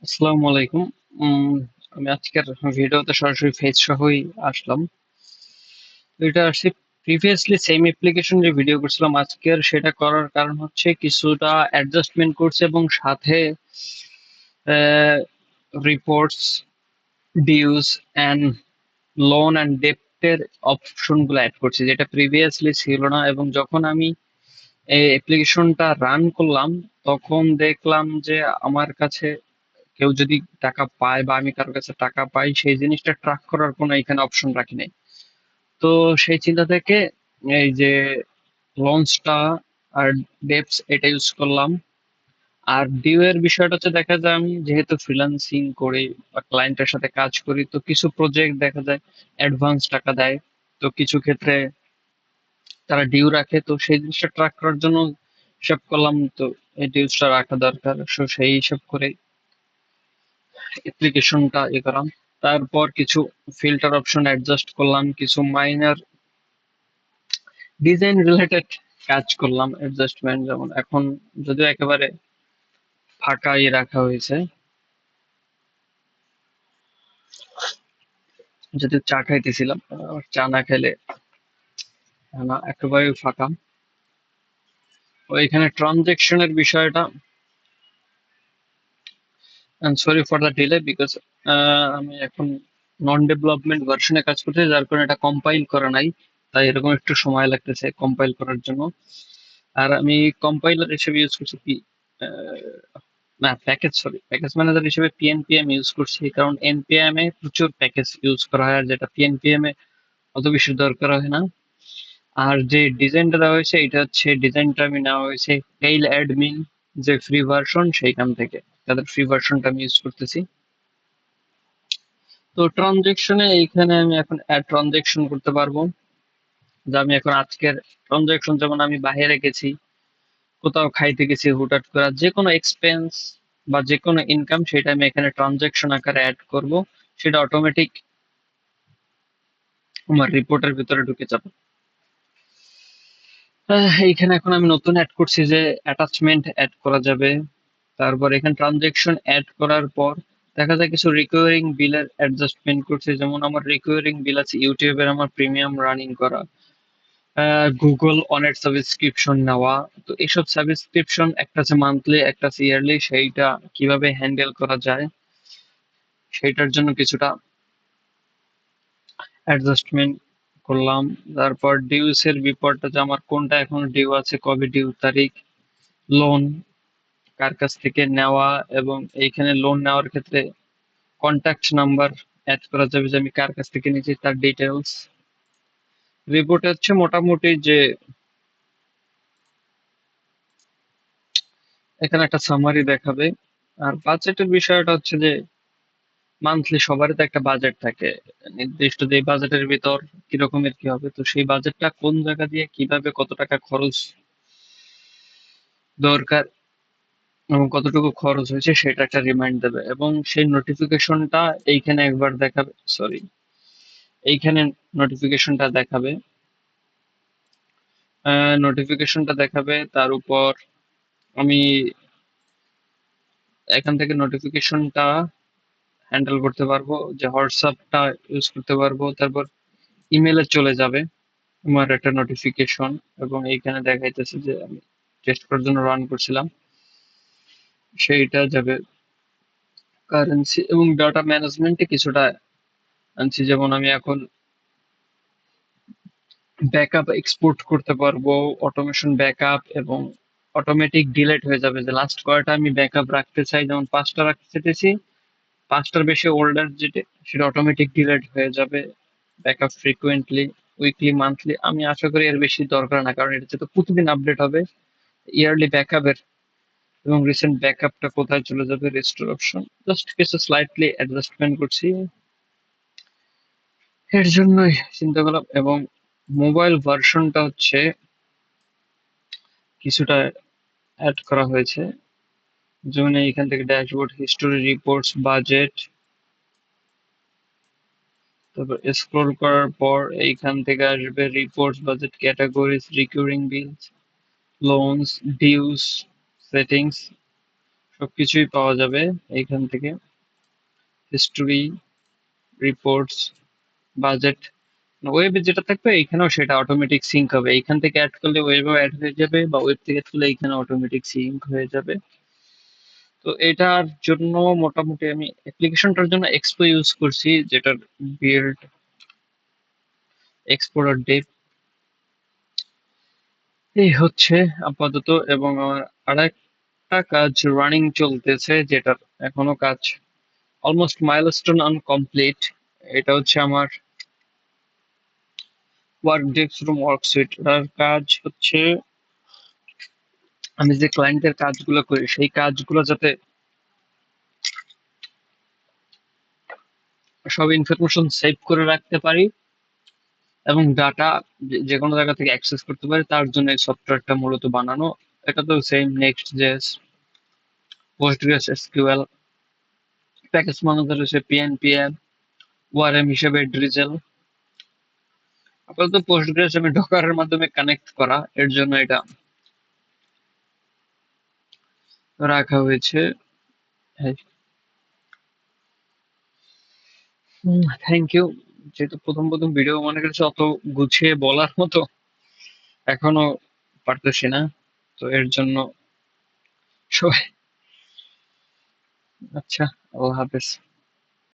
আসসালামু আলাইকুম। উম, আমি আজকের ভিডিওতে সরাসরি ফেজ সহই আসলাম। তো এটা আসছে প্রিভিয়াসলি সেম অ্যাপ্লিকেশন যে ভিডিও করছিলাম আজকের, সেটা করার কারণ হচ্ছে কিছুটা অ্যাডজাস্টমেন্ট করছে এবং সাথে reports, dues and loan and ডেপ্টের অপশনগুলো অ্যাড করছে, যেটা প্রিভিয়াসলি ছিল না। এবং যখন আমি এই অ্যাপ্লিকেশনটা রান করলাম, তখন দেখলাম যে আমার কাছে কেউ যদি টাকা পায় বা আমি কারোর কাছে টাকা পাই, সেই জিনিসটা ট্র্যাক করার কোনো এখানে অপশন রাখি নাই। তো সেই চিন্তা থেকে এই যে লঞ্চটা আর ডেপস এটা ইউজ করলাম। আর ডিউ এর বিষয়টা হচ্ছে, দেখা যায় আমি যেহেতু ফ্রিল্যান্সিং করি বা ক্লায়েন্টের সাথে কাজ করি, তো কিছু প্রজেক্ট দেখা যায় অ্যাডভান্স টাকা দেয়। তো কিছু ক্ষেত্রে তারা ডিউ রাখে, তো সেই জিনিসটা ট্র্যাক করার জন্য হিসাব করলাম। তো এই ডিউসটা রাখা দরকার, সো সেই হিসাব করে অ্যাপ্লিকেশনটা করাম। তারপর কিছু ফিল্টার অপশন অ্যাডজাস্ট করলাম, কিছু মাইনার ডিজাইন রিলেটেড কাজ করলাম অ্যাডজাস্টমেন্ট। যেমন এখন যদিও একেবারে ফাঁকাই রাখা হয়েছে, যদিও চা খাইতেছিলাম, চা না খেলে না, একেবারে ফাঁকা। ওইখানে ট্রানজেকশনের বিষয়টা, sorry for the delay, because আমি এখন নন ডেভেলপমেন্ট ভার্সনে কাজ করতে, যার কারণে এটা কম্পাইল করা নাই, তাই এরকম একটু সময় লাগতেছে কম্পাইল করার জন্য। আর আমি কম্পাইলার হিসেবে ইউজ করছি কি, না প্যাকেজ, সরি প্যাকেজ ম্যানেজার হিসেবে পিএনপিএম ইউজ করছি, কারণ এনপিএম এ প্রচুর প্যাকেজ ইউজ করা হয়, আর যেটা পিএনপিএম এ অত বেশি দরকার হয় না। আর যে ডিজাইনটা দেওয়া হয়েছে, এটা হচ্ছে ডিজাইনটা আমি নেওয়া হয়েছে টেইল অ্যাডমিন, যে ফ্রি ভার্সন সেইখান থেকে, তাদের ফ্রি ভার্সনটা আমি ইউজ করতেছি। তো ট্রানজেকশনে এইখানে আমি এখন অ্যাড ট্রানজেকশন করতে পারবো। যে আমি এখন আজকের ট্রানজেকশন, যেমন আমি বাইরে গেছি, কোথাও খাইতে গেছি, হুটহাট করে যে কোনো এক্সপেন্স বা যে কোনো ইনকাম, সেটা আমি এখানে ট্রানজেকশন আকারে অ্যাড করব। সেটা অটোমেটিক আমার রিপোর্টের ভিতরে ঢুকে যাবে। এইখানে এখন আমি নতুন অ্যাড করছি যে অ্যাটাচমেন্ট অ্যাড করা যাবে। তারপর এখানে ট্রানজেকশন অ্যাড করার পর দেখা যায় কিছু রিকোয়ারিং বিলের অ্যাডজাস্টমেন্ট করছে। যেমন আমার রিকোয়ারিং বিল আছে ইউটিউবের আমার প্রিমিয়াম রানিং করা, গুগল অনেট সাবস্ক্রিপশন নেওয়া। তো এইসব সাবস্ক্রিপশন, একটা আছে মান্থলি, একটা আছে ইয়ারলি, সেইটা কিভাবে হ্যান্ডেল করা যায় সেইটার জন্য কিছুটা অ্যাডজাস্টমেন্ট করলাম। তারপর ডিউস এর বিপরীতে যে আমার কোনটা এখন ডিউ আছে, কবে ডিউ তারিখ, লোন কার কাছ থেকে নেওয়া, এবং এইখানে লোন নেওয়ার ক্ষেত্রে কন্ট্যাক্ট নাম্বার অ্যাড করা যাবে, যে আমি কার কাছ থেকে নিয়েছি তার ডিটেলস। রিপোর্ট হচ্ছে মোটামুটি যে এখানে একটা সামারি দেখাবে। আর বাজেটের বিষয়টা হচ্ছে যে মান্থলি সবারই তো একটা বাজেট থাকে, নির্দিষ্ট যে বাজেটের ভিতর কি রকমের কি হবে, তো সেই বাজেটটা কোন জায়গা দিয়ে কিভাবে কত টাকা খরচ দরকার এবং কতটুকু খরচ হয়েছে সেটা একটা রিমাইন্ড দেবে, এবং সেই নোটিফিকেশনটা এইখানে একবার দেখাবে, সরি এইখানে নোটিফিকেশনটা দেখাবে। নোটিফিকেশনটা দেখাবে, তার উপর আমি এখান থেকে নোটিফিকেশনটা হ্যান্ডেল করতে পারবো, যে হোয়াটসঅ্যাপটা ইউজ করতে পারবো। তারপর ইমেলে চলে যাবে আমার একটা নোটিফিকেশন, এবং এইখানে দেখাইতেছে যে আমি টেস্ট করার জন্য রান করছিলাম, সেইটা যাবে। কারেন্সি এবং ডাটা ম্যানেজমেন্টে কিছুটা আনছি, যেমন আমি এখন ব্যাকআপ এক্সপোর্ট করতে পারবো, অটোমেশন ব্যাকআপ, এবং অটোমেটিক ডিলেট হয়ে যাবে। যে লাস্ট কয়টা আমি ব্যাকআপ রাখতে চাই, যেমন 5টা রাখতে চাইতেছি, 5টার বেশি ওল্ডার যেটা, সেটা অটোমেটিক ডিলেট হয়ে যাবে। ব্যাকআপ ফ্রিকুয়েন্টলি, উইকলি, মান্থলি, আমি আশা করি এর বেশি দরকার না, কারণ এটা তো প্রতিদিন আপডেট হবে। ইয়ারলি ব্যাকআপের এবং রিসেন্ট ব্যাকআপটা কোথায় চলে যাবে, রেস্টোর অপশন, জাস্ট কিছু স্লাইটলি অ্যাডজাস্টমেন্ট করছি, এর জন্যই চিন্তা করলাম। এবং মোবাইল ভার্সনটা হচ্ছে কিছুটা অ্যাড করা হয়েছে, যেমন এইখান থেকে ড্যাশবোর্ড, হিস্টোরি, রিপোর্টস, বাজেট। তারপর স্ক্রল করার পর এইখান থেকে আসবে রিপোর্টস, বাজেট, ক্যাটাগরিজ, রিকিউরিং বিলস, লোনস, ডিউস, সেটিংস। সবকিছুই পাওয়া যাবে এইখান থেকে। History, reports, budget. ওয়েবে যেটা থাকবে এখানেও সেটা অটোমেটিক সিঙ্ক হবে, এইখান থেকে অ্যাড করলে ওয়েবেও অ্যাড হয়ে যাবে, বা ওয়েব থেকে তুলে এখানে অটোমেটিক সিঙ্ক হয়ে যাবে। তো এটার জন্য মোটামুটি আমি অ্যাপ্লিকেশনটার জন্য এক্সপো ইউজ করছি, যেটার বিল্ড এক্সপোর্ট আর ডেপ এই হচ্ছে আপাতত। এবং আমার আরেকটা কাজ রানিং চলতেছে, যেটার এখনো কাজ অলমোস্ট মাইলস্টোন আনকমপ্লিট। এটা হচ্ছে আমার ওয়ার্ক ডেস্ক ফ্রম ওয়ার্কসুইট। এটার কাজ হচ্ছে আমি যে ক্লায়েন্টের কাজগুলো করি সেই কাজগুলো যাতে সব ইনফরমেশন সেভ করে রাখতে পারি এবং ডাটা যে কোনো জায়গা থেকে অ্যাক্সেস করতে পারি, তার জন্য এই সফটওয়্যারটা মূলত বানানো। এটা তো same next JS, Postgres SQL, package manager হচ্ছে পিএনপিএম, ওআরএম হিসেবে ড্রিজেল। আপাতত পোস্টগ্রেস আমি ডকারের মাধ্যমে কানেক্ট করা, এর জন্য এটা রাখা হয়েছে। Thank you. যেহেতু প্রথম প্রথম ভিডিও মনে করছে অত গুছিয়ে বলার মতো এখনো পারতেছি না, তো এর জন্য সবাই, আচ্ছা, আল্লাহ হাফেজ।